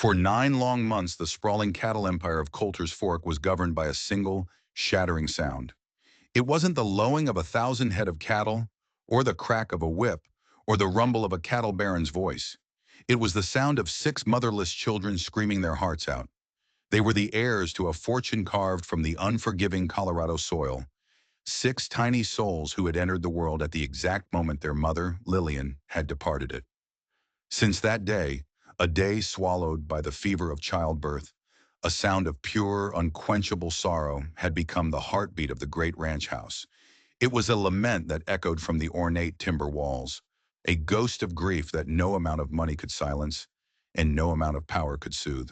For 9 long months, the sprawling cattle empire of Coulter's Fork was governed by a single, shattering sound. It wasn't the lowing of 1,000 head of cattle, or the crack of a whip, or the rumble of a cattle baron's voice. It was the sound of 6 motherless children screaming their hearts out. They were the heirs to a fortune carved from the unforgiving Colorado soil. 6 tiny souls who had entered the world at the exact moment their mother, Lillian, had departed it. Since that day, a day swallowed by the fever of childbirth, a sound of pure, unquenchable sorrow had become the heartbeat of the great ranch house. It was a lament that echoed from the ornate timber walls, a ghost of grief that no amount of money could silence and no amount of power could soothe.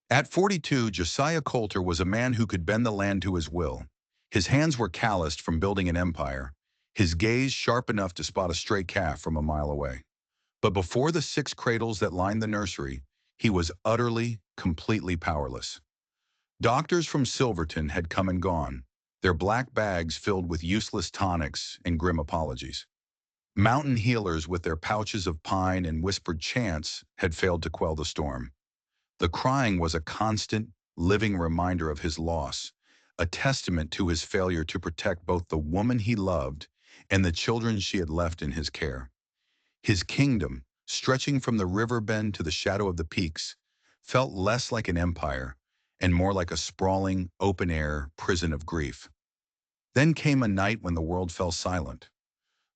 At 42, Josiah Coulter was a man who could bend the land to his will. His hands were calloused from building an empire, his gaze sharp enough to spot a stray calf from a mile away. But before the 6 cradles that lined the nursery, he was utterly, completely powerless. Doctors from Silverton had come and gone, their black bags filled with useless tonics and grim apologies. Mountain healers with their pouches of pine and whispered chants had failed to quell the storm. The crying was a constant, living reminder of his loss, a testament to his failure to protect both the woman he loved and the children she had left in his care. His kingdom, stretching from the river bend to the shadow of the peaks, felt less like an empire and more like a sprawling, open-air prison of grief. Then came a night when the world fell silent.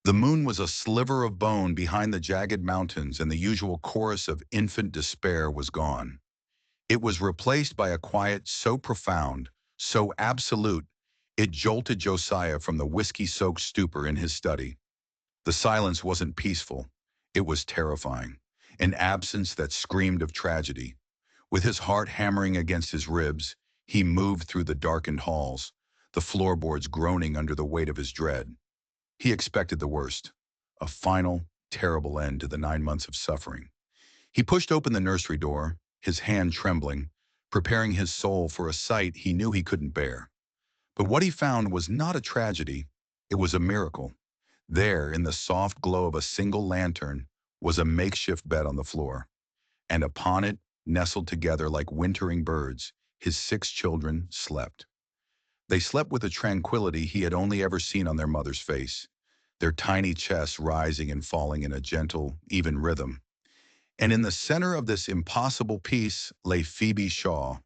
The moon was a sliver of bone behind the jagged mountains, and the usual chorus of infant despair was gone. It was replaced by a quiet so profound, so absolute, it jolted Josiah from the whiskey-soaked stupor in his study. The silence wasn't peaceful. It was terrifying, an absence that screamed of tragedy. With his heart hammering against his ribs, he moved through the darkened halls, the floorboards groaning under the weight of his dread. He expected the worst, a final, terrible end to the 9 months of suffering. He pushed open the nursery door, his hand trembling, preparing his soul for a sight he knew he couldn't bear. But what he found was not a tragedy, it was a miracle. There, in the soft glow of a single lantern, was a makeshift bed on the floor, and upon it, nestled together like wintering birds, his 6 children slept. They slept with a tranquility he had only ever seen on their mother's face, their tiny chests rising and falling in a gentle, even rhythm. And in the center of this impossible peace lay Phoebe Shaw,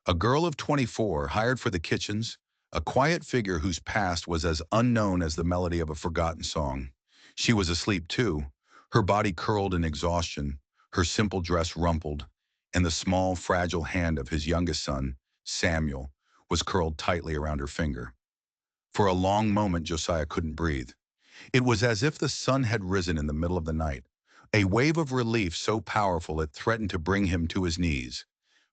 a girl of 24 hired for the kitchens, a quiet figure whose past was as unknown as the melody of a forgotten song. She was asleep too, her body curled in exhaustion, her simple dress rumpled, and the small, fragile hand of his youngest son, Samuel, was curled tightly around her finger. For a long moment, Josiah couldn't breathe. It was as if the sun had risen in the middle of the night, a wave of relief so powerful it threatened to bring him to his knees.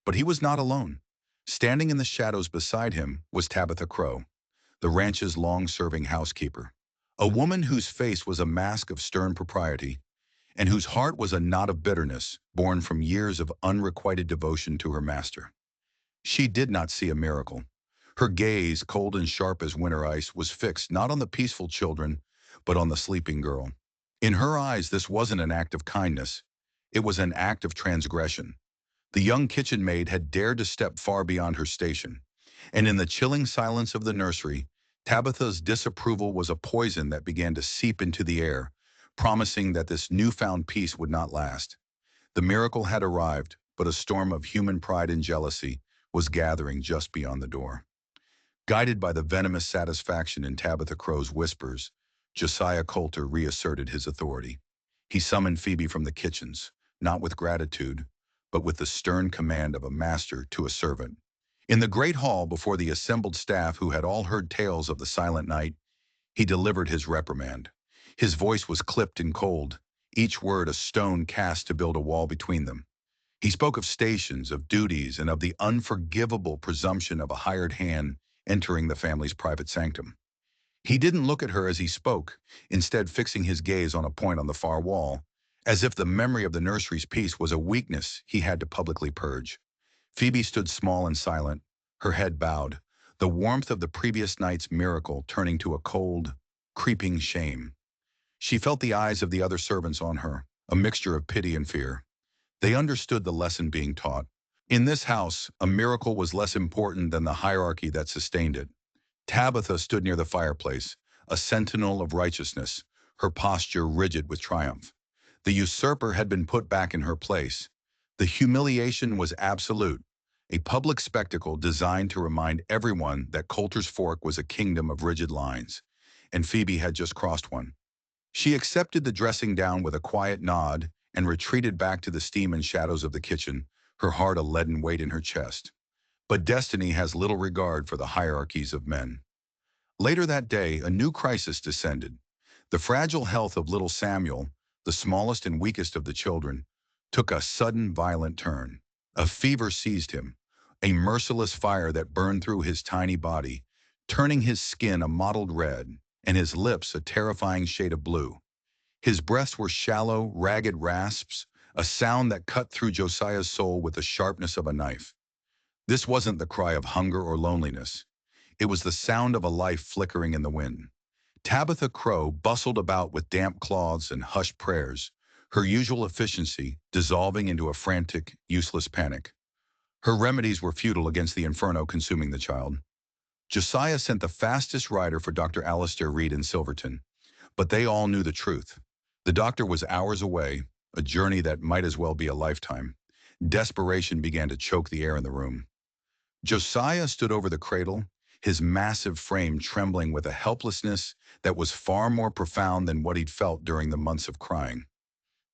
But he was not alone. Standing in the shadows beside him was Tabitha Crow, the ranch's long-serving housekeeper, a woman whose face was a mask of stern propriety, and whose heart was a knot of bitterness born from years of unrequited devotion to her master. She did not see a miracle. Her gaze, cold and sharp as winter ice, was fixed not on the peaceful children, but on the sleeping girl. In her eyes, this wasn't an act of kindness. It was an act of transgression. The young kitchen maid had dared to step far beyond her station, and in the chilling silence of the nursery, Tabitha's disapproval was a poison that began to seep into the air, promising that this newfound peace would not last. The miracle had arrived, but a storm of human pride and jealousy was gathering just beyond the door. Guided by the venomous satisfaction in Tabitha Crow's whispers, Josiah Coulter reasserted his authority. He summoned Phoebe from the kitchens, not with gratitude, but with the stern command of a master to a servant. In the great hall before the assembled staff who had all heard tales of the silent night, he delivered his reprimand. His voice was clipped and cold, each word a stone cast to build a wall between them. He spoke of stations, of duties, and of the unforgivable presumption of a hired hand entering the family's private sanctum. He didn't look at her as he spoke, instead fixing his gaze on a point on the far wall, as if the memory of the nursery's peace was a weakness he had to publicly purge. Phoebe stood small and silent, her head bowed, the warmth of the previous night's miracle turning to a cold, creeping shame. She felt the eyes of the other servants on her, a mixture of pity and fear. They understood the lesson being taught. In this house, a miracle was less important than the hierarchy that sustained it. Tabitha stood near the fireplace, a sentinel of righteousness, her posture rigid with triumph. The usurper had been put back in her place. The humiliation was absolute, a public spectacle designed to remind everyone that Coulter's Fork was a kingdom of rigid lines, and Phoebe had just crossed one. She accepted the dressing down with a quiet nod and retreated back to the steam and shadows of the kitchen, her heart a leaden weight in her chest. But destiny has little regard for the hierarchies of men. Later that day, a new crisis descended. The fragile health of little Samuel, the smallest and weakest of the children, took a sudden violent turn. A fever seized him, a merciless fire that burned through his tiny body, turning his skin a mottled red and his lips a terrifying shade of blue. His breaths were shallow, ragged rasps, a sound that cut through Josiah's soul with the sharpness of a knife. This wasn't the cry of hunger or loneliness. It was the sound of a life flickering in the wind. Tabitha Crow bustled about with damp cloths and hushed prayers, her usual efficiency dissolving into a frantic, useless panic. Her remedies were futile against the inferno consuming the child. Josiah sent the fastest rider for Dr. Alistair Reed in Silverton, but they all knew the truth. The doctor was hours away, a journey that might as well be a lifetime. Desperation began to choke the air in the room. Josiah stood over the cradle, his massive frame trembling with a helplessness that was far more profound than what he'd felt during the months of crying.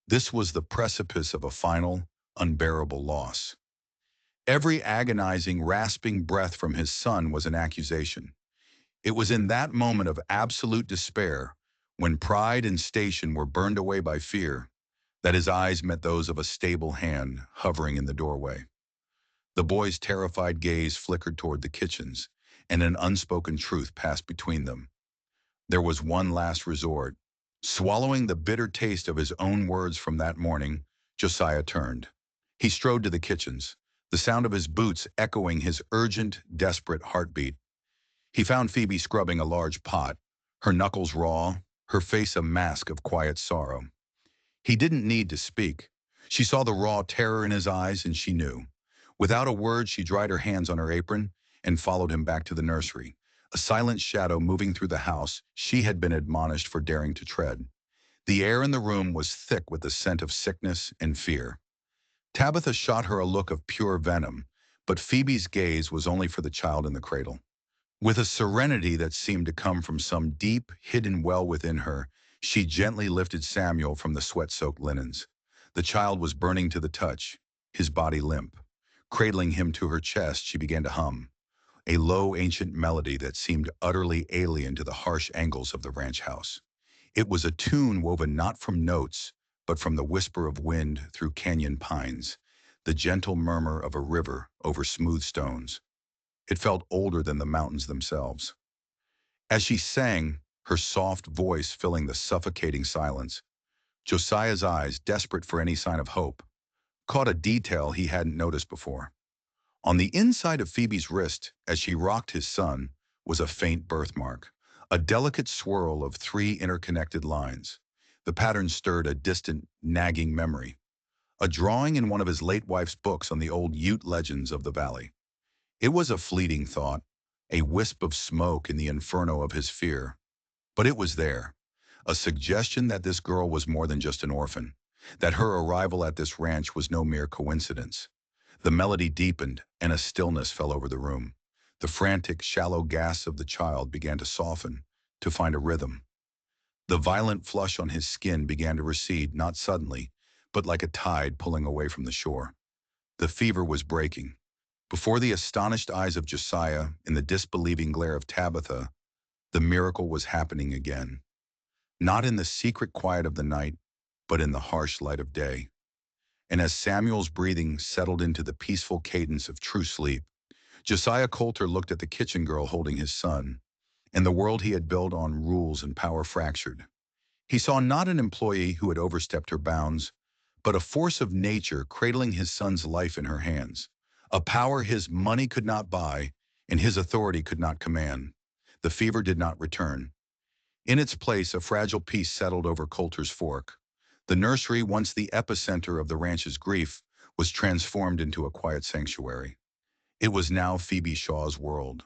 This was the precipice of a final, unbearable loss. Every agonizing, rasping breath from his son was an accusation. It was in that moment of absolute despair, when pride and station were burned away by fear, that his eyes met those of a stable hand hovering in the doorway. The boy's terrified gaze flickered toward the kitchens, and an unspoken truth passed between them. There was one last resort. Swallowing the bitter taste of his own words from that morning, Josiah turned. He strode to the kitchens, the sound of his boots echoing his urgent, desperate heartbeat. He found Phoebe scrubbing a large pot, her knuckles raw, her face a mask of quiet sorrow. He didn't need to speak. She saw the raw terror in his eyes, and she knew. Without a word, she dried her hands on her apron and followed him back to the nursery, a silent shadow moving through the house she had been admonished for daring to tread. The air in the room was thick with the scent of sickness and fear. Tabitha shot her a look of pure venom, but Phoebe's gaze was only for the child in the cradle. With a serenity that seemed to come from some deep, hidden well within her, she gently lifted Samuel from the sweat-soaked linens. The child was burning to the touch, his body limp. Cradling him to her chest, she began to hum, a low, ancient melody that seemed utterly alien to the harsh angles of the ranch house. It was a tune woven not from notes, but from the whisper of wind through canyon pines, the gentle murmur of a river over smooth stones. It felt older than the mountains themselves. As she sang, her soft voice filling the suffocating silence, Josiah's eyes, desperate for any sign of hope, caught a detail he hadn't noticed before. On the inside of Phoebe's wrist, as she rocked his son, was a faint birthmark, a delicate swirl of three interconnected lines. The pattern stirred a distant, nagging memory, a drawing in one of his late wife's books on the old Ute legends of the valley. It was a fleeting thought, a wisp of smoke in the inferno of his fear. But it was there, a suggestion that this girl was more than just an orphan, that her arrival at this ranch was no mere coincidence. The melody deepened, and a stillness fell over the room. The frantic, shallow gasps of the child began to soften, to find a rhythm. The violent flush on his skin began to recede, not suddenly, but like a tide pulling away from the shore. The fever was breaking. Before the astonished eyes of Josiah, in the disbelieving glare of Tabitha, the miracle was happening again. Not in the secret quiet of the night, but in the harsh light of day. And as Samuel's breathing settled into the peaceful cadence of true sleep, Josiah Coulter looked at the kitchen girl holding his son, and the world he had built on rules and power fractured. He saw not an employee who had overstepped her bounds, but a force of nature cradling his son's life in her hands, a power his money could not buy and his authority could not command. The fever did not return. In its place, a fragile peace settled over Coulter's Fork. The nursery, once the epicenter of the ranch's grief, was transformed into a quiet sanctuary. It was now Phoebe Shaw's world,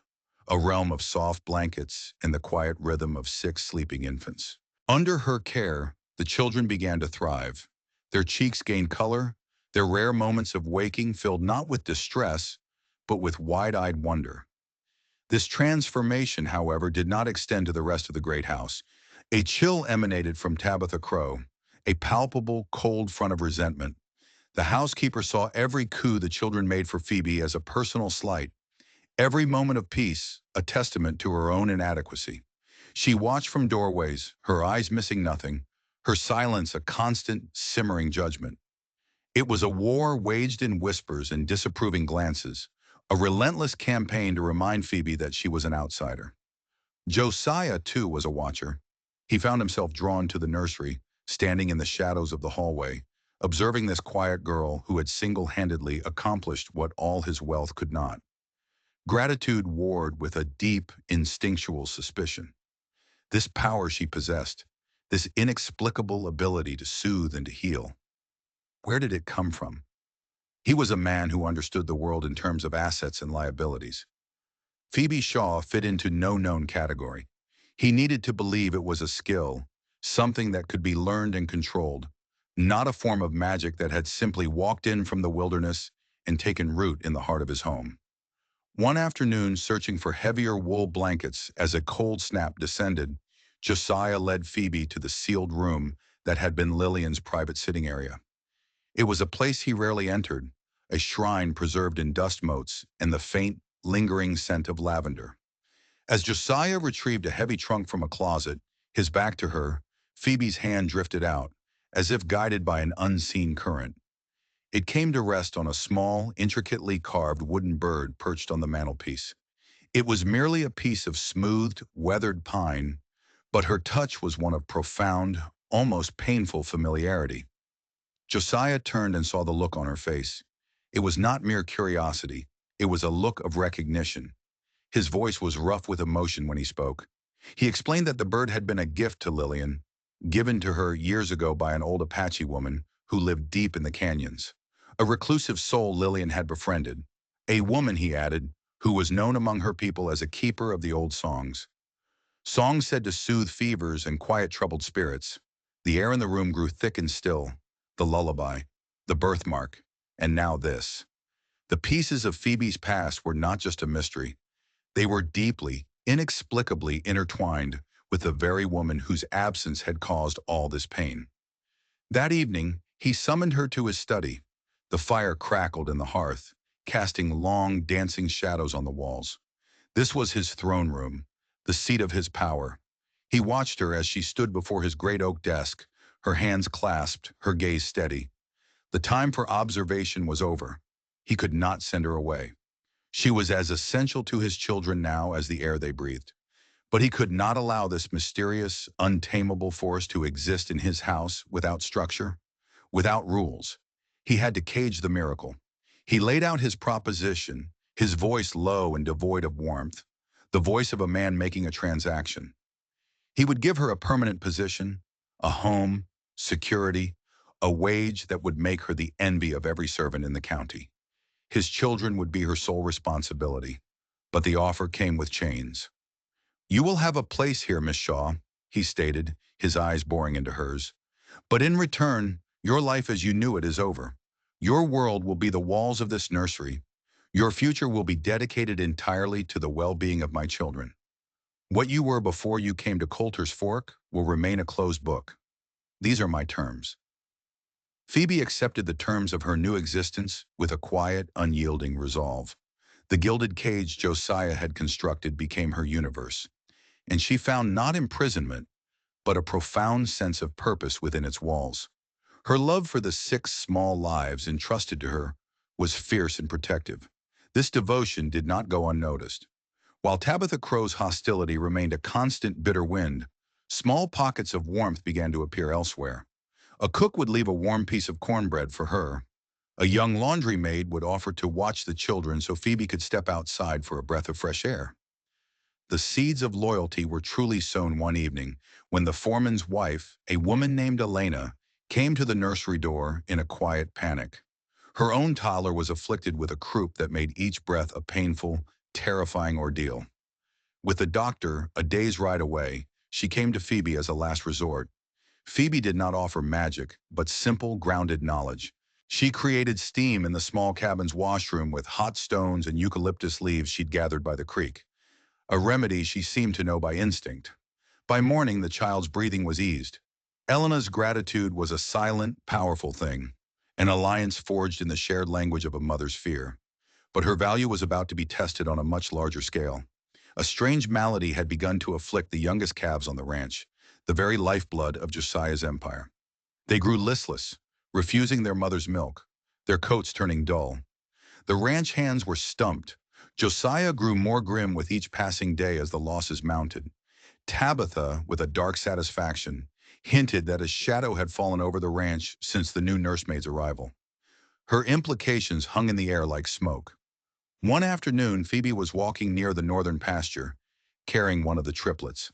a realm of soft blankets and the quiet rhythm of 6 sleeping infants. Under her care, the children began to thrive. Their cheeks gained color, their rare moments of waking filled not with distress, but with wide-eyed wonder. This transformation, however, did not extend to the rest of the great house. A chill emanated from Tabitha Crow, a palpable, cold front of resentment. The housekeeper saw every coup the children made for Phoebe as a personal slight, every moment of peace a testament to her own inadequacy. She watched from doorways, her eyes missing nothing, her silence a constant, simmering judgment. It was a war waged in whispers and disapproving glances, a relentless campaign to remind Phoebe that she was an outsider. Josiah, too, was a watcher. He found himself drawn to the nursery, standing in the shadows of the hallway, observing this quiet girl who had single-handedly accomplished what all his wealth could not. Gratitude warred with a deep, instinctual suspicion. This power she possessed, this inexplicable ability to soothe and to heal, where did it come from? He was a man who understood the world in terms of assets and liabilities. Phoebe Shaw fit into no known category. He needed to believe it was a skill, something that could be learned and controlled, not a form of magic that had simply walked in from the wilderness and taken root in the heart of his home. One afternoon, searching for heavier wool blankets as a cold snap descended, Josiah led Phoebe to the sealed room that had been Lillian's private sitting area. It was a place he rarely entered, a shrine preserved in dust motes and the faint, lingering scent of lavender. As Josiah retrieved a heavy trunk from a closet, his back to her, Phoebe's hand drifted out, as if guided by an unseen current. It came to rest on a small, intricately carved wooden bird perched on the mantelpiece. It was merely a piece of smoothed, weathered pine, but her touch was one of profound, almost painful familiarity. Josiah turned and saw the look on her face. It was not mere curiosity. It was a look of recognition. His voice was rough with emotion when he spoke. He explained that the bird had been a gift to Lillian, given to her years ago by an old Apache woman who lived deep in the canyons. A reclusive soul Lillian had befriended. A woman, he added, who was known among her people as a keeper of the old songs. Songs said to soothe fevers and quiet troubled spirits. The air in the room grew thick and still. The lullaby, the birthmark, and now this. The pieces of Phoebe's past were not just a mystery. They were deeply, inexplicably intertwined with the very woman whose absence had caused all this pain. That evening, he summoned her to his study. The fire crackled in the hearth, casting long, dancing shadows on the walls. This was his throne room, the seat of his power. He watched her as she stood before his great oak desk, her hands clasped, her gaze steady. The time for observation was over. He could not send her away. She was as essential to his children now as the air they breathed. But he could not allow this mysterious, untamable force to exist in his house without structure, without rules. He had to cage the miracle. He laid out his proposition, his voice low and devoid of warmth, the voice of a man making a transaction. He would give her a permanent position, a home, security, a wage that would make her the envy of every servant in the county. His children would be her sole responsibility, but the offer came with chains. "You will have a place here, Miss Shaw," he stated, his eyes boring into hers. "But in return, your life as you knew it is over. Your world will be the walls of this nursery. Your future will be dedicated entirely to the well-being of my children. What you were before you came to Coulter's Fork will remain a closed book. These are my terms." Phoebe accepted the terms of her new existence with a quiet, unyielding resolve. The gilded cage Josiah had constructed became her universe, and she found not imprisonment, but a profound sense of purpose within its walls. Her love for the 6 small lives entrusted to her was fierce and protective. This devotion did not go unnoticed. While Tabitha Crow's hostility remained a constant bitter wind, small pockets of warmth began to appear elsewhere. A cook would leave a warm piece of cornbread for her. A young laundry maid would offer to watch the children so Phoebe could step outside for a breath of fresh air. The seeds of loyalty were truly sown one evening when the foreman's wife, a woman named Elena, came to the nursery door in a quiet panic. Her own toddler was afflicted with a croup that made each breath a painful, terrifying ordeal. With the doctor a day's ride away, she came to Phoebe as a last resort. Phoebe did not offer magic, but simple, grounded knowledge. She created steam in the small cabin's washroom with hot stones and eucalyptus leaves she'd gathered by the creek, a remedy she seemed to know by instinct. By morning, the child's breathing was eased. Elena's gratitude was a silent, powerful thing, an alliance forged in the shared language of a mother's fear. But her value was about to be tested on a much larger scale. A strange malady had begun to afflict the youngest calves on the ranch, the very lifeblood of Josiah's empire. They grew listless, refusing their mother's milk, their coats turning dull. The ranch hands were stumped. Josiah grew more grim with each passing day as the losses mounted. Tabitha, with a dark satisfaction, hinted that a shadow had fallen over the ranch since the new nursemaid's arrival. Her implications hung in the air like smoke. One afternoon, Phoebe was walking near the northern pasture, carrying one of the triplets.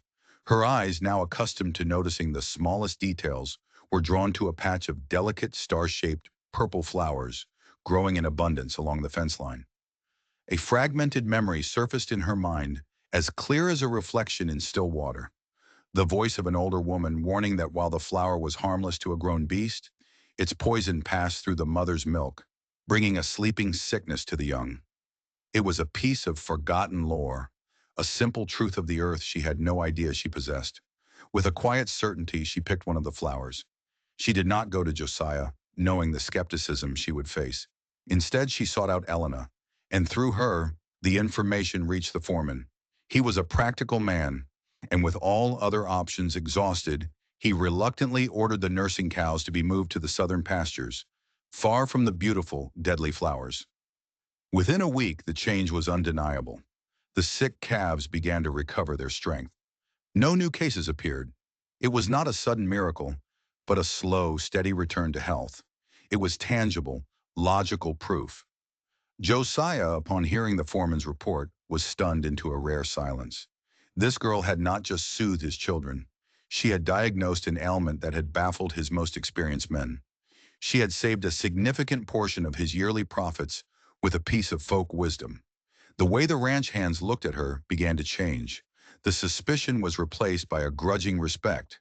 Her eyes, now accustomed to noticing the smallest details, were drawn to a patch of delicate, star-shaped purple flowers growing in abundance along the fence line. A fragmented memory surfaced in her mind, as clear as a reflection in still water. The voice of an older woman warning that while the flower was harmless to a grown beast, its poison passed through the mother's milk, bringing a sleeping sickness to the young. It was a piece of forgotten lore, a simple truth of the earth she had no idea she possessed. With a quiet certainty, she picked one of the flowers. She did not go to Josiah, knowing the skepticism she would face. Instead, she sought out Elena, and through her, the information reached the foreman. He was a practical man, and with all other options exhausted, he reluctantly ordered the nursing cows to be moved to the southern pastures, far from the beautiful, deadly flowers. Within a week, the change was undeniable. The sick calves began to recover their strength. No new cases appeared. It was not a sudden miracle, but a slow, steady return to health. It was tangible, logical proof. Josiah, upon hearing the foreman's report, was stunned into a rare silence. This girl had not just soothed his children. She had diagnosed an ailment that had baffled his most experienced men. She had saved a significant portion of his yearly profits with a piece of folk wisdom. The way the ranch hands looked at her began to change. The suspicion was replaced by a grudging respect.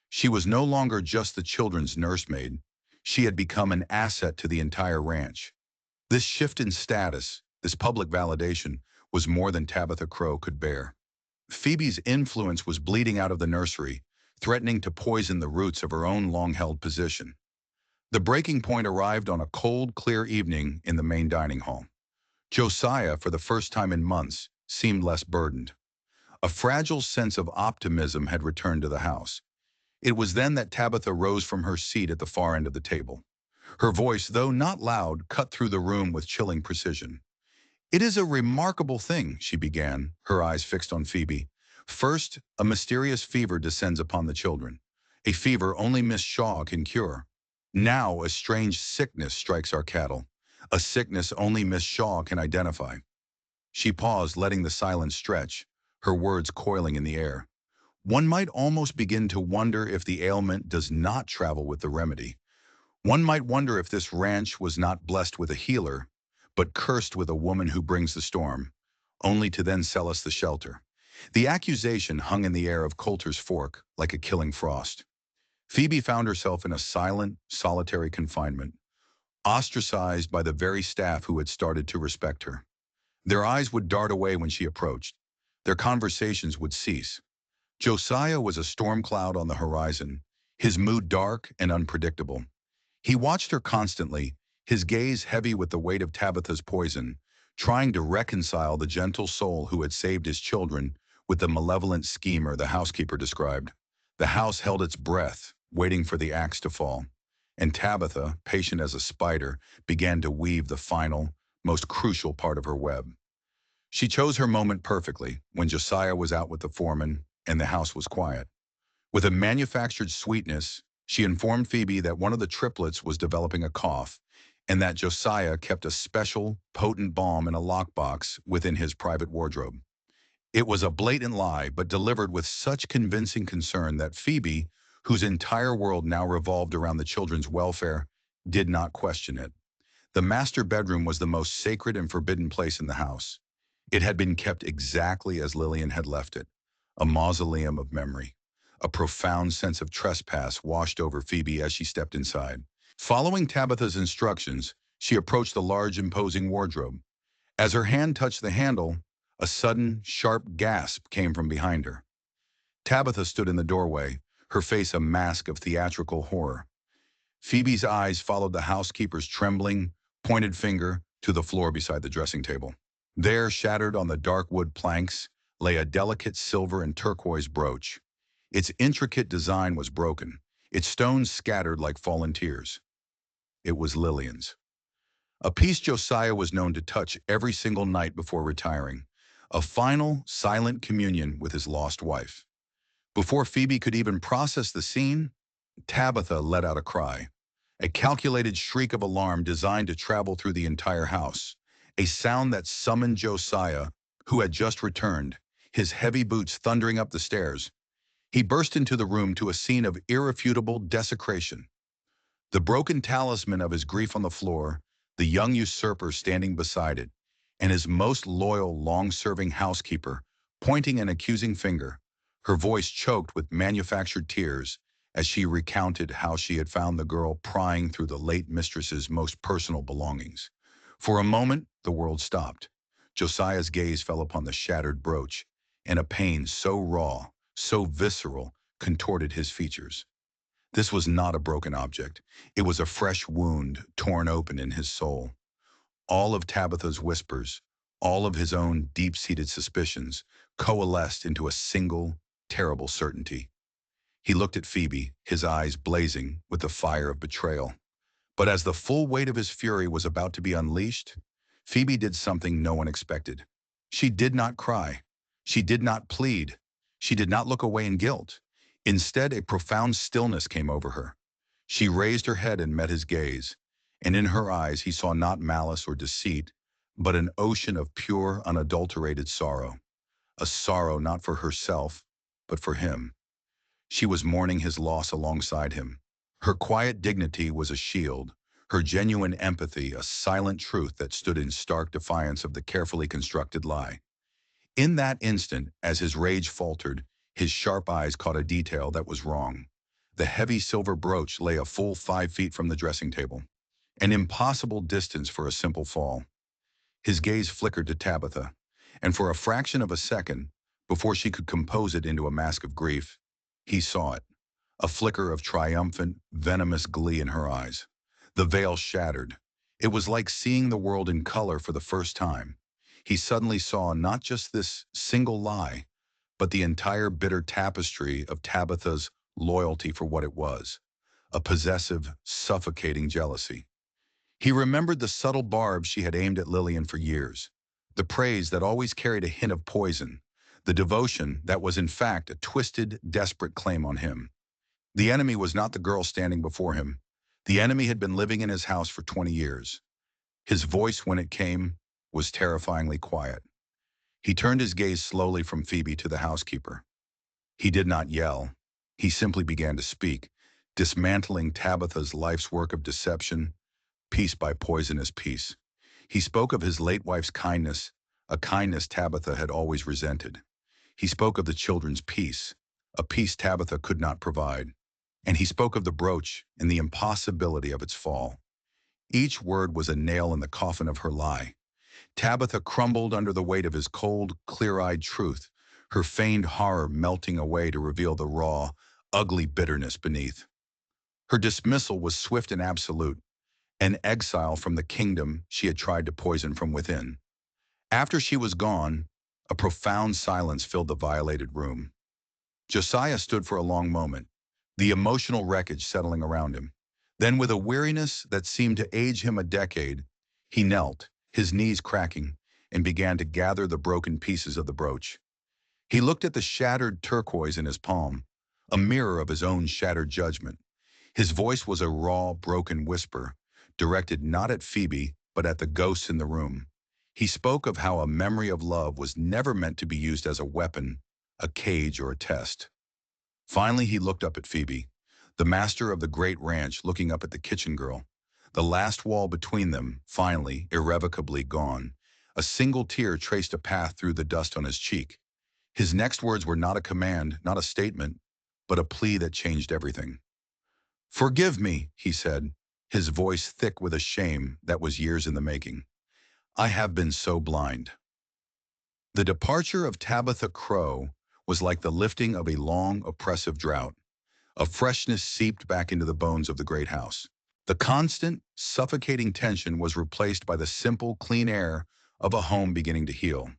She was no longer just the children's nursemaid. She had become an asset to the entire ranch. This shift in status, this public validation, was more than Tabitha Crow could bear. Phoebe's influence was bleeding out of the nursery, threatening to poison the roots of her own long-held position. The breaking point arrived on a cold, clear evening in the main dining hall. Josiah, for the first time in months, seemed less burdened. A fragile sense of optimism had returned to the house. It was then that Tabitha rose from her seat at the far end of the table. Her voice, though not loud, cut through the room with chilling precision. "It is a remarkable thing," she began, her eyes fixed on Phoebe. "First, a mysterious fever descends upon the children, a fever only Miss Shaw can cure. Now a strange sickness strikes our cattle, a sickness only Miss Shaw can identify." She paused, letting the silence stretch, her words coiling in the air. One might almost begin to wonder if the ailment does not travel with the remedy. One might wonder if this ranch was not blessed with a healer, but cursed with a woman who brings the storm, only to then sell us the shelter. The accusation hung in the air of Coulter's Fork like a killing frost. Phoebe found herself in a silent, solitary confinement, ostracized by the very staff who had started to respect her. Their eyes would dart away when she approached. Their conversations would cease. Josiah was a storm cloud on the horizon, his mood dark and unpredictable. He watched her constantly, his gaze heavy with the weight of Tabitha's poison, trying to reconcile the gentle soul who had saved his children with the malevolent schemer the housekeeper described. The house held its breath, waiting for the axe to fall, and Tabitha, patient as a spider, began to weave the final, most crucial part of her web. She chose her moment perfectly, when Josiah was out with the foreman and the house was quiet. With a manufactured sweetness, she informed Phoebe that one of the triplets was developing a cough, and that Josiah kept a special, potent balm in a lockbox within his private wardrobe. It was a blatant lie, but delivered with such convincing concern that Phoebe, whose entire world now revolved around the children's welfare, did not question it. The master bedroom was the most sacred and forbidden place in the house. It had been kept exactly as Lillian had left it, a mausoleum of memory. A profound sense of trespass washed over Phoebe as she stepped inside. Following Tabitha's instructions, she approached the large, imposing wardrobe. As her hand touched the handle, a sudden, sharp gasp came from behind her. Tabitha stood in the doorway, her face a mask of theatrical horror. Phoebe's eyes followed the housekeeper's trembling, pointed finger to the floor beside the dressing table. There, shattered on the dark wood planks, lay a delicate silver and turquoise brooch. Its intricate design was broken, its stones scattered like fallen tears. It was Lillian's. A piece Josiah was known to touch every single night before retiring. A final, silent communion with his lost wife. Before Phoebe could even process the scene, Tabitha let out a cry. A calculated shriek of alarm designed to travel through the entire house. A sound that summoned Josiah, who had just returned, his heavy boots thundering up the stairs. He burst into the room to a scene of irrefutable desecration. The broken talisman of his grief on the floor, the young usurper standing beside it, and his most loyal, long-serving housekeeper, pointing an accusing finger, her voice choked with manufactured tears as she recounted how she had found the girl prying through the late mistress's most personal belongings. For a moment, the world stopped. Josiah's gaze fell upon the shattered brooch, and a pain so raw, so visceral, contorted his features. This was not a broken object. It was a fresh wound torn open in his soul. All of Tabitha's whispers, all of his own deep-seated suspicions, coalesced into a single, terrible certainty. He looked at Phoebe, his eyes blazing with the fire of betrayal. But as the full weight of his fury was about to be unleashed, Phoebe did something no one expected. She did not cry. She did not plead. She did not look away in guilt. Instead, a profound stillness came over her. She raised her head and met his gaze, and in her eyes he saw not malice or deceit, but an ocean of pure, unadulterated sorrow. A sorrow not for herself, but for him. She was mourning his loss alongside him. Her quiet dignity was a shield, her genuine empathy a silent truth that stood in stark defiance of the carefully constructed lie. In that instant, as his rage faltered, his sharp eyes caught a detail that was wrong. The heavy silver brooch lay a full 5 feet from the dressing table, an impossible distance for a simple fall. His gaze flickered to Tabitha, and for a fraction of a second, before she could compose it into a mask of grief, he saw it, a flicker of triumphant, venomous glee in her eyes. The veil shattered. It was like seeing the world in color for the first time. He suddenly saw not just this single lie, but the entire bitter tapestry of Tabitha's loyalty for what it was, a possessive, suffocating jealousy. He remembered the subtle barbs she had aimed at Lillian for years, the praise that always carried a hint of poison, the devotion that was in fact a twisted, desperate claim on him. The enemy was not the girl standing before him. The enemy had been living in his house for 20 years. His voice, when it came, was terrifyingly quiet. He turned his gaze slowly from Phoebe to the housekeeper. He did not yell. He simply began to speak, dismantling Tabitha's life's work of deception, piece by poisonous piece. He spoke of his late wife's kindness, a kindness Tabitha had always resented. He spoke of the children's peace, a peace Tabitha could not provide. And he spoke of the brooch and the impossibility of its fall. Each word was a nail in the coffin of her lie. Tabitha crumbled under the weight of his cold, clear-eyed truth, her feigned horror melting away to reveal the raw, ugly bitterness beneath. Her dismissal was swift and absolute, an exile from the kingdom she had tried to poison from within. After she was gone, a profound silence filled the violated room. Josiah stood for a long moment, the emotional wreckage settling around him. Then, with a weariness that seemed to age him a decade, he knelt, his knees cracking, and began to gather the broken pieces of the brooch. He looked at the shattered turquoise in his palm, a mirror of his own shattered judgment. His voice was a raw, broken whisper, directed not at Phoebe, but at the ghosts in the room. He spoke of how a memory of love was never meant to be used as a weapon, a cage, or a test. Finally, he looked up at Phoebe, the master of the great ranch looking up at the kitchen girl. The last wall between them, finally, irrevocably gone. A single tear traced a path through the dust on his cheek. His next words were not a command, not a statement, but a plea that changed everything. "Forgive me," he said, his voice thick with a shame that was years in the making. "I have been so blind." The departure of Tabitha Crow was like the lifting of a long, oppressive drought. A freshness seeped back into the bones of the great house. The constant, suffocating tension was replaced by the simple, clean air of a home beginning to heal.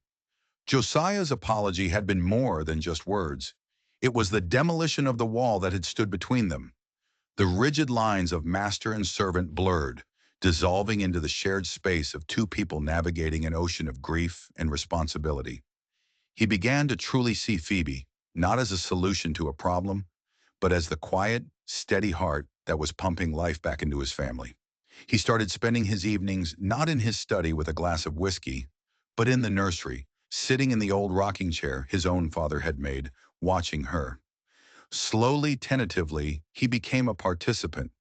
Josiah's apology had been more than just words. It was the demolition of the wall that had stood between them. The rigid lines of master and servant blurred, dissolving into the shared space of two people navigating an ocean of grief and responsibility. He began to truly see Phoebe, not as a solution to a problem, but as the quiet, steady heart that was pumping life back into his family. He started spending his evenings not in his study with a glass of whiskey, but in the nursery, sitting in the old rocking chair his own father had made, watching her. Slowly, tentatively, he became a participant.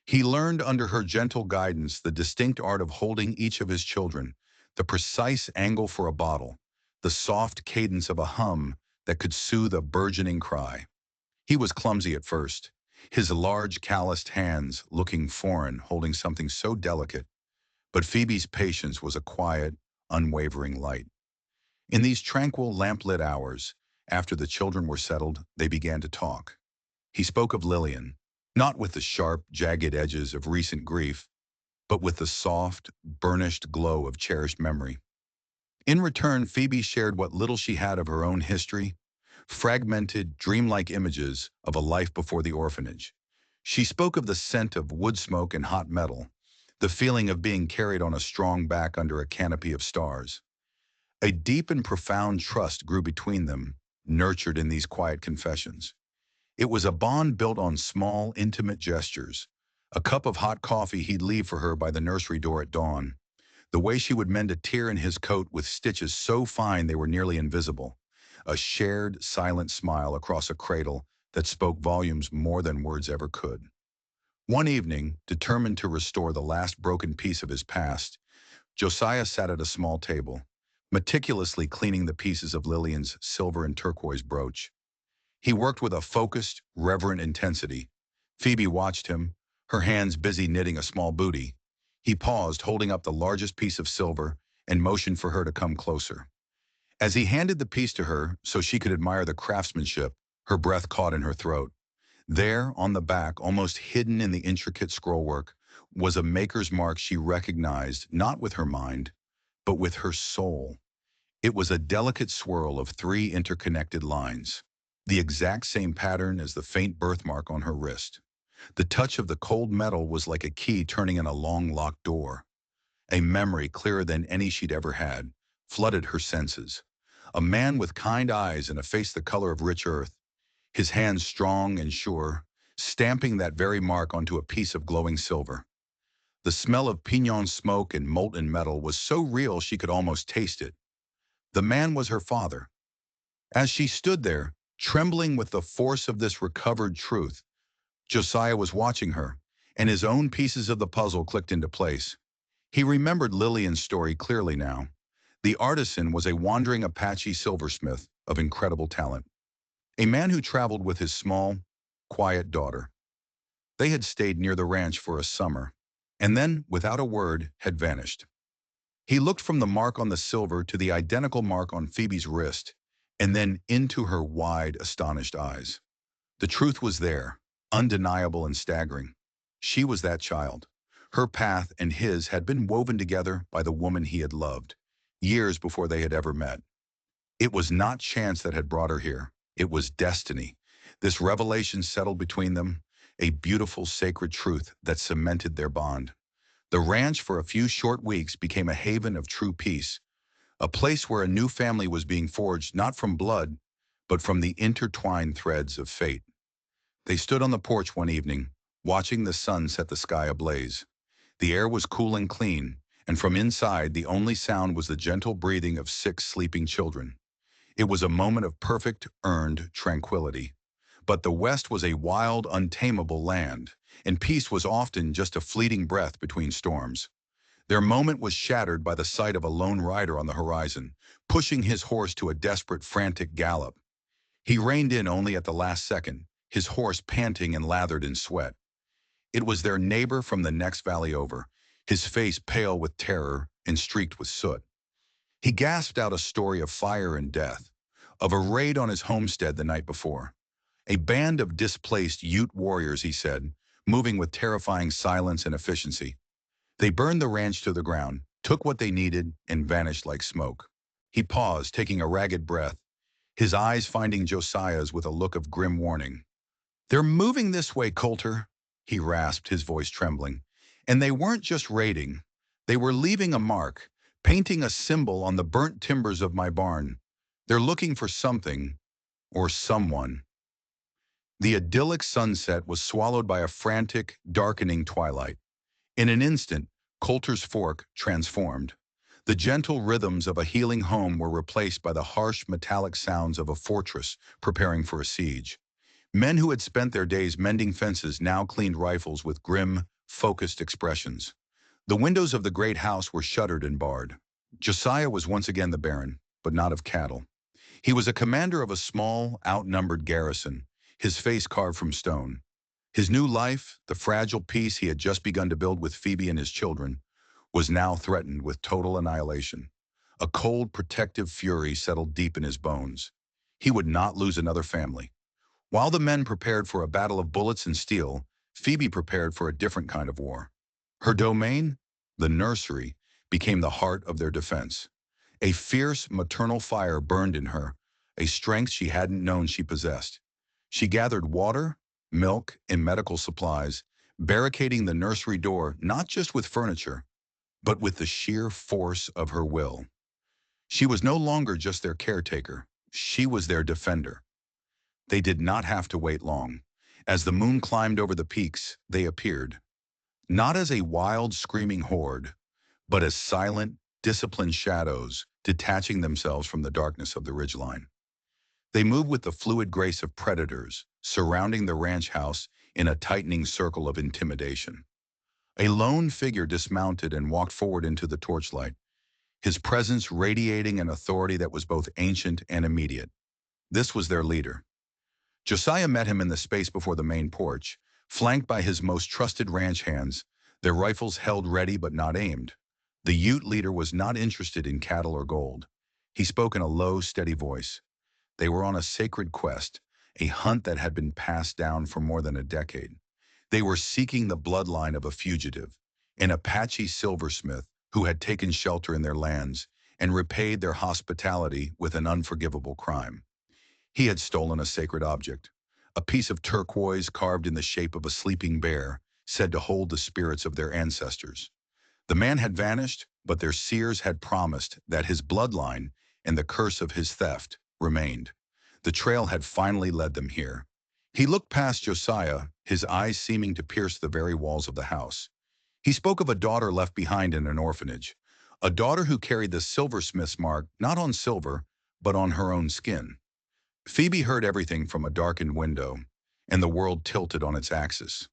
He learned under her gentle guidance the distinct art of holding each of his children, the precise angle for a bottle, the soft cadence of a hum that could soothe a burgeoning cry. He was clumsy at first, his large calloused hands looking foreign, holding something so delicate. But Phoebe's patience was a quiet, unwavering light. In these tranquil, lamplit hours, after the children were settled, they began to talk. He spoke of Lillian, not with the sharp, jagged edges of recent grief, but with the soft, burnished glow of cherished memory. In return, Phoebe shared what little she had of her own history, fragmented, dreamlike images of a life before the orphanage. She spoke of the scent of wood smoke and hot metal, the feeling of being carried on a strong back under a canopy of stars. A deep and profound trust grew between them, nurtured in these quiet confessions. It was a bond built on small, intimate gestures. A cup of hot coffee he'd leave for her by the nursery door at dawn. The way she would mend a tear in his coat with stitches so fine they were nearly invisible. A shared, silent smile across a cradle that spoke volumes more than words ever could. One evening, determined to restore the last broken piece of his past, Josiah sat at a small table, meticulously cleaning the pieces of Lillian's silver and turquoise brooch. He worked with a focused, reverent intensity. Phoebe watched him, her hands busy knitting a small booty. He paused, holding up the largest piece of silver, and motioned for her to come closer. As he handed the piece to her so she could admire the craftsmanship, her breath caught in her throat. There, on the back, almost hidden in the intricate scrollwork, was a maker's mark she recognized not with her mind, but with her soul. It was a delicate swirl of three interconnected lines, the exact same pattern as the faint birthmark on her wrist. The touch of the cold metal was like a key turning in a long locked door. A memory clearer than any she'd ever had flooded her senses. A man with kind eyes and a face the color of rich earth, his hands strong and sure, stamping that very mark onto a piece of glowing silver. The smell of pinon smoke and molten metal was so real she could almost taste it. The man was her father. As she stood there, trembling with the force of this recovered truth, Josiah was watching her, and his own pieces of the puzzle clicked into place. He remembered Lillian's story clearly now. The artisan was a wandering Apache silversmith of incredible talent, a man who traveled with his small, quiet daughter. They had stayed near the ranch for a summer, and then, without a word, had vanished. He looked from the mark on the silver to the identical mark on Phoebe's wrist, and then into her wide, astonished eyes. The truth was there, undeniable and staggering. She was that child. Her path and his had been woven together by the woman he had loved, years before they had ever met. It was not chance that had brought her here. It was destiny. This revelation settled between them, a beautiful, sacred truth that cemented their bond. The ranch for a few short weeks became a haven of true peace, a place where a new family was being forged not from blood, but from the intertwined threads of fate. They stood on the porch one evening, watching the sun set the sky ablaze. The air was cool and clean, and from inside the only sound was the gentle breathing of six sleeping children. It was a moment of perfect, earned tranquility. But the West was a wild, untamable land, and peace was often just a fleeting breath between storms. Their moment was shattered by the sight of a lone rider on the horizon, pushing his horse to a desperate, frantic gallop. He reined in only at the last second, his horse panting and lathered in sweat. It was their neighbor from the next valley over, his face pale with terror and streaked with soot. He gasped out a story of fire and death, of a raid on his homestead the night before. A band of displaced Ute warriors, he said, moving with terrifying silence and efficiency. They burned the ranch to the ground, took what they needed, and vanished like smoke. He paused, taking a ragged breath, his eyes finding Josiah's with a look of grim warning. "They're moving this way, Coulter," he rasped, his voice trembling. "And they weren't just raiding. They were leaving a mark, painting a symbol on the burnt timbers of my barn. They're looking for something, or someone." The idyllic sunset was swallowed by a frantic, darkening twilight. In an instant, Coulter's Fork transformed. The gentle rhythms of a healing home were replaced by the harsh, metallic sounds of a fortress preparing for a siege. Men who had spent their days mending fences now cleaned rifles with grim, focused expressions. The windows of the great house were shuttered and barred. Josiah was once again the Baron, but not of cattle. He was a commander of a small, outnumbered garrison, his face carved from stone. His new life, the fragile peace he had just begun to build with Phoebe and his children, was now threatened with total annihilation. A cold, protective fury settled deep in his bones. He would not lose another family. While the men prepared for a battle of bullets and steel, Phoebe prepared for a different kind of war. Her domain, the nursery, became the heart of their defense. A fierce maternal fire burned in her, a strength she hadn't known she possessed. She gathered water, milk, and medical supplies, barricading the nursery door not just with furniture, but with the sheer force of her will. She was no longer just their caretaker, she was their defender. They did not have to wait long. As the moon climbed over the peaks, they appeared. Not as a wild, screaming horde, but as silent, disciplined shadows detaching themselves from the darkness of the ridgeline. They moved with the fluid grace of predators, surrounding the ranch house in a tightening circle of intimidation. A lone figure dismounted and walked forward into the torchlight, his presence radiating an authority that was both ancient and immediate. This was their leader. Josiah met him in the space before the main porch, flanked by his most trusted ranch hands, their rifles held ready but not aimed. The Ute leader was not interested in cattle or gold. He spoke in a low, steady voice. They were on a sacred quest, a hunt that had been passed down for more than a decade. They were seeking the bloodline of a fugitive, an Apache silversmith who had taken shelter in their lands and repaid their hospitality with an unforgivable crime. He had stolen a sacred object, a piece of turquoise carved in the shape of a sleeping bear, said to hold the spirits of their ancestors. The man had vanished, but their seers had promised that his bloodline and the curse of his theft remained. The trail had finally led them here. He looked past Josiah, his eyes seeming to pierce the very walls of the house. He spoke of a daughter left behind in an orphanage, a daughter who carried the silversmith's mark not on silver, but on her own skin. Phoebe heard everything from a darkened window, and the world tilted on its axis.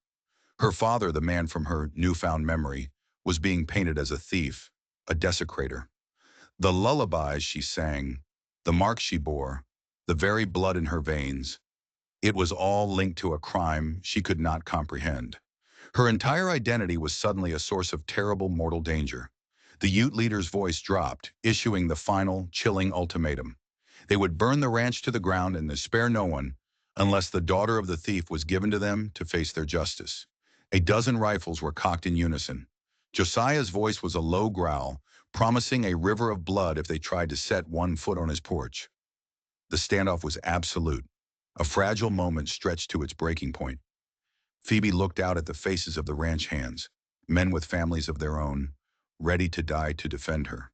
Her father, the man from her newfound memory, was being painted as a thief, a desecrator. The lullabies she sang, the marks she bore, the very blood in her veins, it was all linked to a crime she could not comprehend. Her entire identity was suddenly a source of terrible mortal danger. The Ute leader's voice dropped, issuing the final, chilling ultimatum. They would burn the ranch to the ground and spare no one unless the daughter of the thief was given to them to face their justice. A dozen rifles were cocked in unison. Josiah's voice was a low growl, promising a river of blood if they tried to set one foot on his porch. The standoff was absolute, a fragile moment stretched to its breaking point. Phoebe looked out at the faces of the ranch hands, men with families of their own, ready to die to defend her.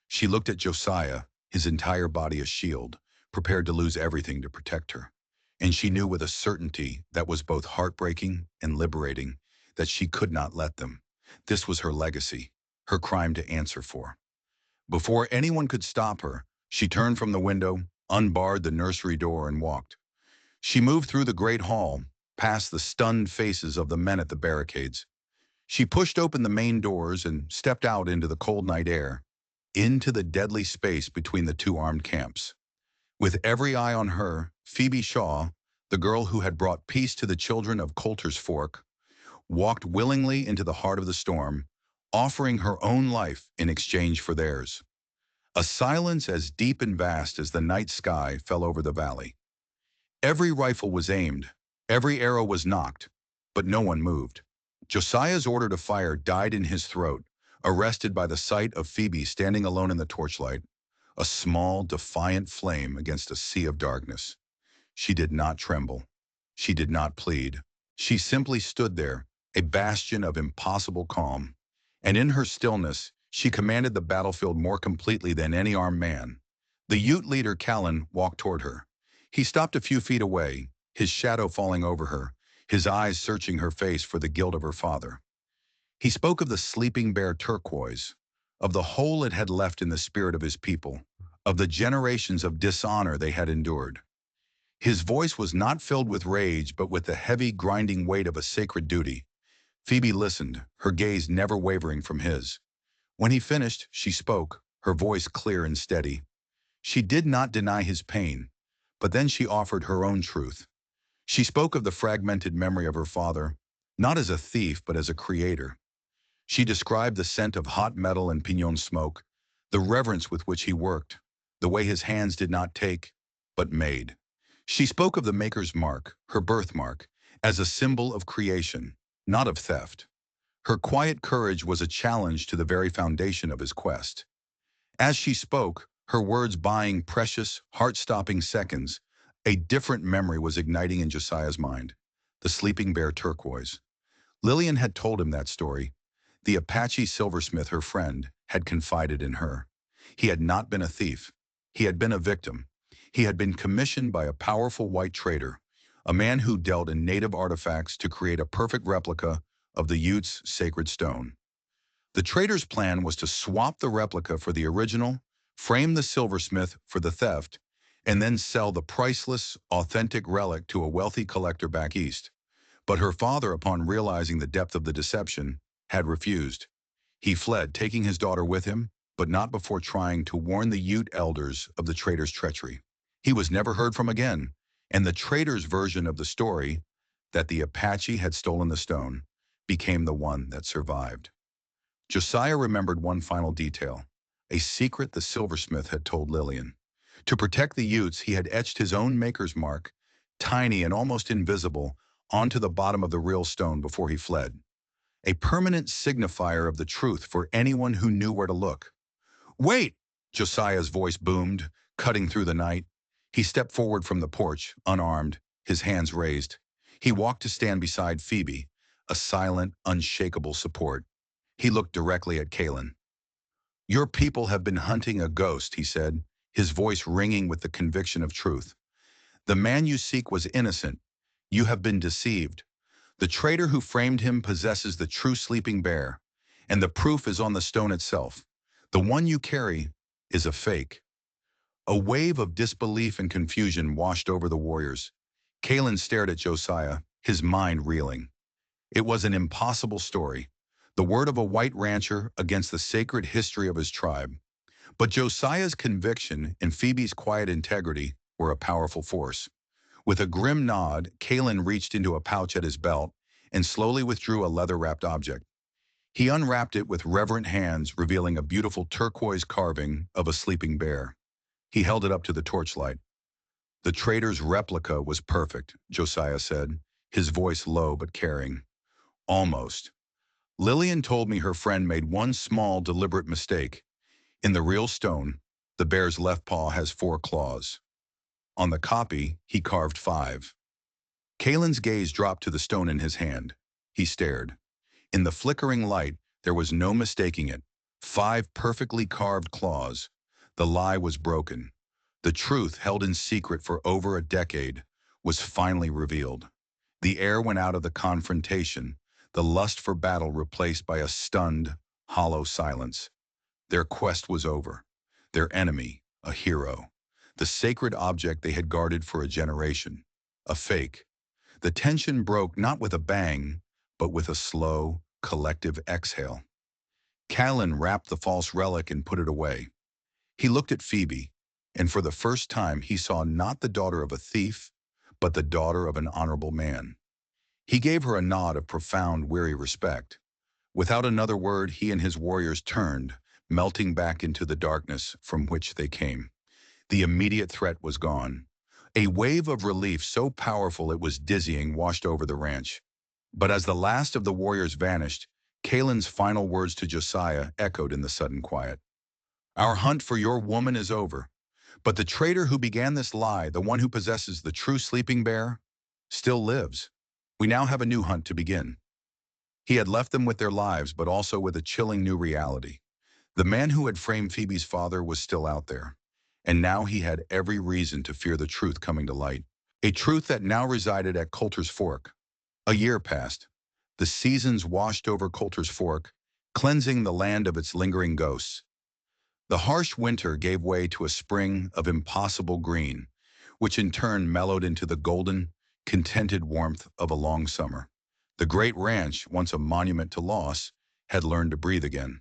She looked at Josiah, his entire body a shield, prepared to lose everything to protect her. And she knew with a certainty that was both heartbreaking and liberating that she could not let them. This was her legacy, her crime to answer for. Before anyone could stop her, she turned from the window, unbarred the nursery door, and walked. She moved through the great hall, past the stunned faces of the men at the barricades. She pushed open the main doors and stepped out into the cold night air, into the deadly space between the two armed camps. With every eye on her, Phoebe Shaw, the girl who had brought peace to the children of Coulter's Fork, walked willingly into the heart of the storm, offering her own life in exchange for theirs. A silence as deep and vast as the night sky fell over the valley. Every rifle was aimed, every arrow was nocked, but no one moved. Josiah's order to fire died in his throat, arrested by the sight of Phoebe standing alone in the torchlight, a small, defiant flame against a sea of darkness. She did not tremble. She did not plead. She simply stood there, a bastion of impossible calm. And in her stillness, she commanded the battlefield more completely than any armed man. The Ute leader, Callan, walked toward her. He stopped a few feet away, his shadow falling over her, his eyes searching her face for the guilt of her father. He spoke of the sleeping bear turquoise, of the hole it had left in the spirit of his people, of the generations of dishonor they had endured. His voice was not filled with rage, but with the heavy, grinding weight of a sacred duty. Phoebe listened, her gaze never wavering from his. When he finished, she spoke, her voice clear and steady. She did not deny his pain, but then she offered her own truth. She spoke of the fragmented memory of her father, not as a thief, but as a creator. She described the scent of hot metal and pinon smoke, the reverence with which he worked, the way his hands did not take, but made. She spoke of the maker's mark, her birthmark, as a symbol of creation, not of theft. Her quiet courage was a challenge to the very foundation of his quest. As she spoke, her words buying precious, heart-stopping seconds, a different memory was igniting in Josiah's mind, the sleeping bear turquoise. Lillian had told him that story. The Apache silversmith, her friend, had confided in her. He had not been a thief. He had been a victim. He had been commissioned by a powerful white trader, a man who dealt in native artifacts to create a perfect replica of the Utes' sacred stone. The trader's plan was to swap the replica for the original, frame the silversmith for the theft, and then sell the priceless, authentic relic to a wealthy collector back east. But her father, upon realizing the depth of the deception, had refused. He fled, taking his daughter with him, but not before trying to warn the Ute elders of the trader's treachery. He was never heard from again, and the trader's version of the story, that the Apache had stolen the stone, became the one that survived. Josiah remembered one final detail, a secret the silversmith had told Lillian. To protect the Utes, he had etched his own maker's mark, tiny and almost invisible, onto the bottom of the real stone before he fled. A permanent signifier of the truth for anyone who knew where to look. "Wait!" Josiah's voice boomed, cutting through the night. He stepped forward from the porch, unarmed, his hands raised. He walked to stand beside Phoebe, a silent, unshakable support. He looked directly at Callan. "Your people have been hunting a ghost," he said, his voice ringing with the conviction of truth. "The man you seek was innocent. You have been deceived. The traitor who framed him possesses the true sleeping bear, and the proof is on the stone itself. The one you carry is a fake." A wave of disbelief and confusion washed over the warriors. Callan stared at Josiah, his mind reeling. It was an impossible story, the word of a white rancher against the sacred history of his tribe. But Josiah's conviction and Phoebe's quiet integrity were a powerful force. With a grim nod, Callan reached into a pouch at his belt and slowly withdrew a leather-wrapped object. He unwrapped it with reverent hands, revealing a beautiful turquoise carving of a sleeping bear. He held it up to the torchlight. "The trader's replica was perfect," Josiah said, his voice low but caring. "Almost. Lillian told me her friend made one small, deliberate mistake. In the real stone, the bear's left paw has 4 claws. On the copy, he carved 5. Callan's gaze dropped to the stone in his hand. He stared. In the flickering light, there was no mistaking it. 5 perfectly carved claws. The lie was broken. The truth, held in secret for over a decade, was finally revealed. The air went out of the confrontation, the lust for battle replaced by a stunned, hollow silence. Their quest was over. Their enemy, a hero. The sacred object they had guarded for a generation, a fake. The tension broke not with a bang, but with a slow, collective exhale. Callan wrapped the false relic and put it away. He looked at Phoebe, and for the first time he saw not the daughter of a thief, but the daughter of an honorable man. He gave her a nod of profound, weary respect. Without another word, he and his warriors turned, melting back into the darkness from which they came. The immediate threat was gone. A wave of relief so powerful it was dizzying washed over the ranch. But as the last of the warriors vanished, Kalen's final words to Josiah echoed in the sudden quiet. Our hunt for your woman is over. But the traitor who began this lie, the one who possesses the true sleeping bear, still lives. We now have a new hunt to begin. He had left them with their lives, but also with a chilling new reality. The man who had framed Phoebe's father was still out there, and now he had every reason to fear the truth coming to light. A truth that now resided at Coulter's Fork. A year passed. The seasons washed over Coulter's Fork, cleansing the land of its lingering ghosts. The harsh winter gave way to a spring of impossible green, which in turn mellowed into the golden, contented warmth of a long summer. The great ranch, once a monument to loss, had learned to breathe again.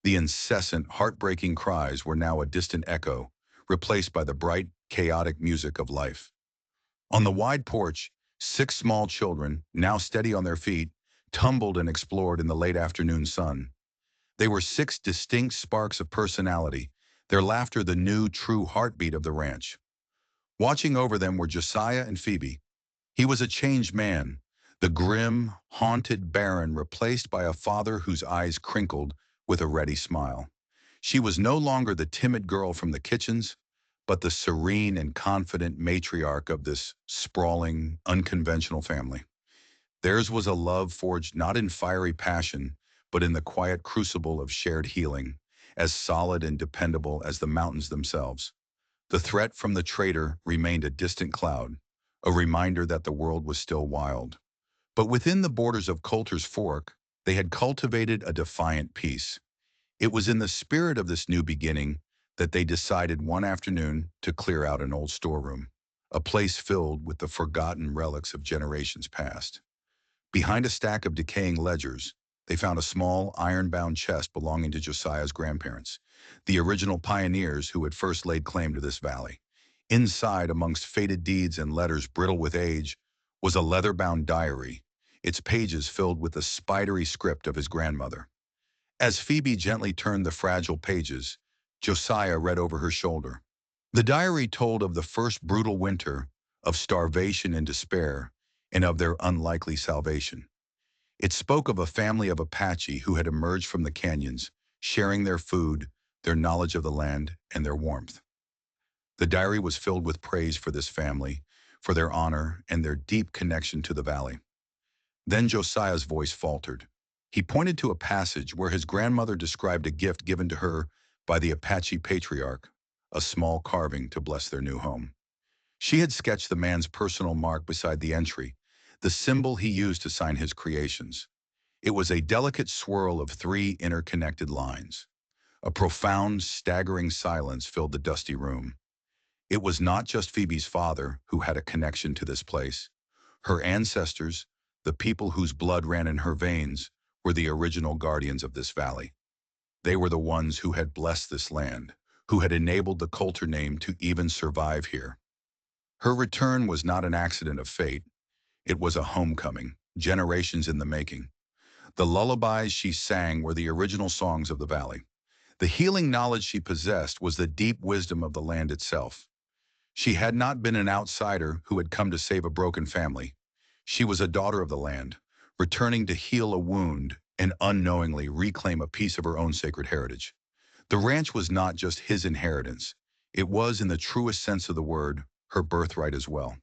The incessant, heartbreaking cries were now a distant echo, replaced by the bright, chaotic music of life. On the wide porch, 6 small children, now steady on their feet, tumbled and explored in the late afternoon sun. They were 6 distinct sparks of personality, their laughter the new, true heartbeat of the ranch. Watching over them were Josiah and Phoebe. He was a changed man, the grim, haunted Baron replaced by a father whose eyes crinkled with a ready smile. She was no longer the timid girl from the kitchens, but the serene and confident matriarch of this sprawling, unconventional family. Theirs was a love forged not in fiery passion, but in the quiet crucible of shared healing, as solid and dependable as the mountains themselves. The threat from the traitor remained a distant cloud, a reminder that the world was still wild. But within the borders of Coulter's Fork, they had cultivated a defiant peace. It was in the spirit of this new beginning that they decided one afternoon to clear out an old storeroom, a place filled with the forgotten relics of generations past. Behind a stack of decaying ledgers, they found a small, iron-bound chest belonging to Josiah's grandparents, the original pioneers who had first laid claim to this valley. Inside, amongst faded deeds and letters brittle with age, was a leather-bound diary, its pages filled with the spidery script of his grandmother. As Phoebe gently turned the fragile pages, Josiah read over her shoulder. The diary told of the first brutal winter, of starvation and despair, and of their unlikely salvation. It spoke of a family of Apache who had emerged from the canyons, sharing their food, their knowledge of the land, and their warmth. The diary was filled with praise for this family, for their honor, and their deep connection to the valley. Then Josiah's voice faltered. He pointed to a passage where his grandmother described a gift given to her by the Apache patriarch, a small carving to bless their new home. She had sketched the man's personal mark beside the entry, the symbol he used to sign his creations. It was a delicate swirl of 3 interconnected lines. A profound, staggering silence filled the dusty room. It was not just Phoebe's father who had a connection to this place. Her ancestors, the people whose blood ran in her veins, were the original guardians of this valley. They were the ones who had blessed this land, who had enabled the Coulter name to even survive here. Her return was not an accident of fate. It was a homecoming, generations in the making. The lullabies she sang were the original songs of the valley. The healing knowledge she possessed was the deep wisdom of the land itself. She had not been an outsider who had come to save a broken family. She was a daughter of the land, returning to heal a wound and unknowingly reclaim a piece of her own sacred heritage. The ranch was not just his inheritance. It was, in the truest sense of the word, her birthright as well.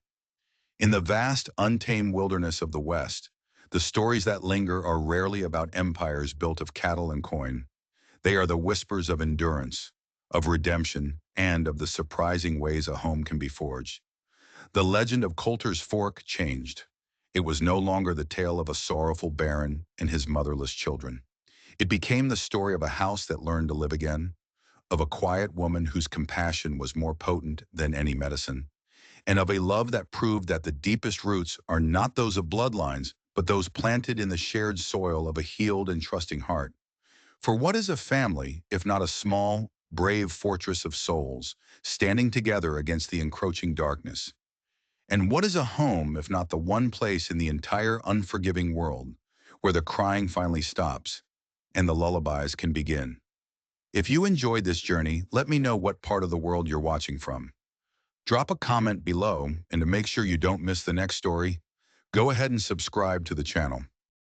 In the vast, untamed wilderness of the West, the stories that linger are rarely about empires built of cattle and coin. They are the whispers of endurance, of redemption, and of the surprising ways a home can be forged. The legend of Coulter's Fork changed. It was no longer the tale of a sorrowful baron and his motherless children. It became the story of a house that learned to live again, of a quiet woman whose compassion was more potent than any medicine, and of a love that proved that the deepest roots are not those of bloodlines, but those planted in the shared soil of a healed and trusting heart. For what is a family if not a small, brave fortress of souls, standing together against the encroaching darkness? And what is a home if not the one place in the entire unforgiving world where the crying finally stops and the lullabies can begin? If you enjoyed this journey, let me know what part of the world you're watching from. Drop a comment below, and to make sure you don't miss the next story, go ahead and subscribe to the channel.